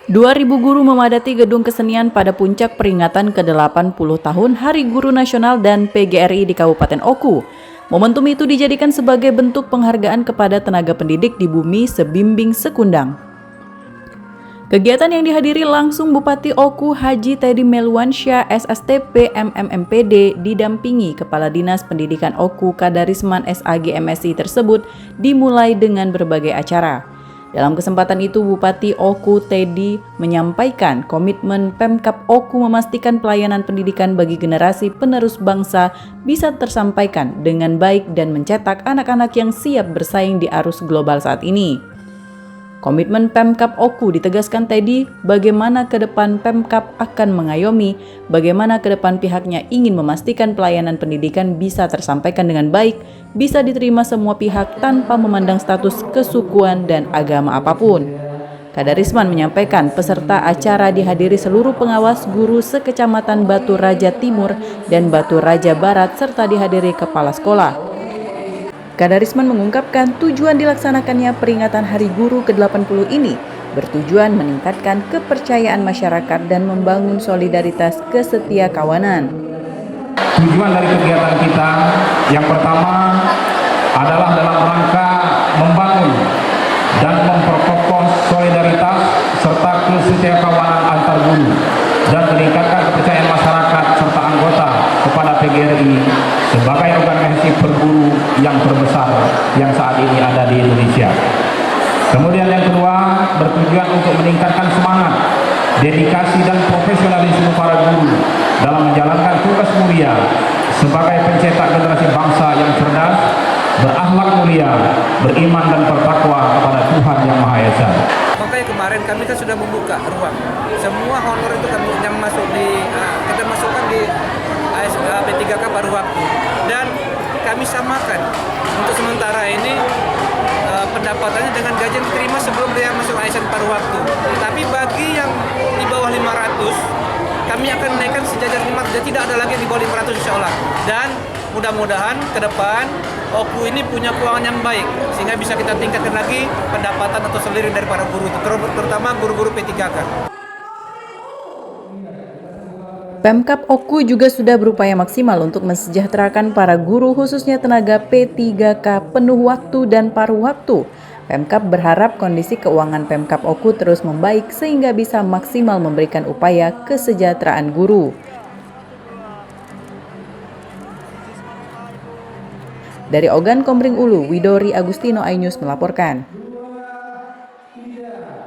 2.000 guru memadati Gedung Kesenian pada puncak peringatan ke-80 tahun Hari Guru Nasional dan PGRI di Kabupaten Oku. Momentum itu dijadikan sebagai bentuk penghargaan kepada tenaga pendidik di bumi sebimbing sekundang. Kegiatan yang dihadiri langsung Bupati Oku Haji Teddy Melwansyah SSTP MMMPD didampingi Kepala Dinas Pendidikan Oku Kadarisman SAG MSI tersebut dimulai dengan berbagai acara. Dalam kesempatan itu, Bupati Oku Teddy menyampaikan komitmen Pemkab Oku memastikan pelayanan pendidikan bagi generasi penerus bangsa bisa tersampaikan dengan baik dan mencetak anak-anak yang siap bersaing di arus global saat ini. Komitmen Pemkab Oku ditegaskan Teddy, bagaimana ke depan Pemkab akan mengayomi, bagaimana ke depan pihaknya ingin memastikan pelayanan pendidikan bisa tersampaikan dengan baik, bisa diterima semua pihak tanpa memandang status kesukuan dan agama apapun. Kadarisman menyampaikan peserta acara dihadiri seluruh pengawas guru sekecamatan Batu Raja Timur dan Batu Raja Barat serta dihadiri kepala sekolah. Kadarisman mengungkapkan tujuan dilaksanakannya peringatan Hari Guru ke-80 ini bertujuan meningkatkan kepercayaan masyarakat dan membangun solidaritas kesetiakawanan. Tujuan dari kegiatan kita yang pertama adalah dalam rangka membangun dan memperkokoh solidaritas serta kesetiakawanan antar guru dan meningkatkan kepercayaan masyarakat serta anggota kepada PGRI sebagai organisasi perguru yang terbesar yang saat ini ada di Indonesia. Kemudian yang kedua, bertujuan untuk meningkatkan semangat, dedikasi dan profesionalisme para guru dalam menjalankan tugas mulia sebagai pencetak generasi bangsa yang cerdas, berakhlak mulia, beriman dan bertakwa kepada Tuhan Yang Maha Esa. Makanya kemarin kami kan sudah membuka ruang. Semua honor itu kami yang masuk kita masukkan di P3K paruh waktu. Dan kami samakan untuk sementara ini pendapatannya dengan gaji yang diterima sebelum dia masuk ASN paruh waktu. Tapi bagi yang di bawah 500, kami akan menaikkan sejajar 500, tidak ada lagi yang di bawah 500 insya Allah. Dan mudah-mudahan ke depan Oku ini punya keuangan yang baik sehingga bisa kita tingkatkan lagi pendapatan atau selirin dari para guru, terutama guru-guru P3K. Pemkab Oku juga sudah berupaya maksimal untuk mensejahterakan para guru khususnya tenaga P3K penuh waktu dan paruh waktu. Pemkab berharap kondisi keuangan Pemkab Oku terus membaik sehingga bisa maksimal memberikan upaya kesejahteraan guru. Dari Ogan Komering Ulu, Widori Agustino iNews melaporkan.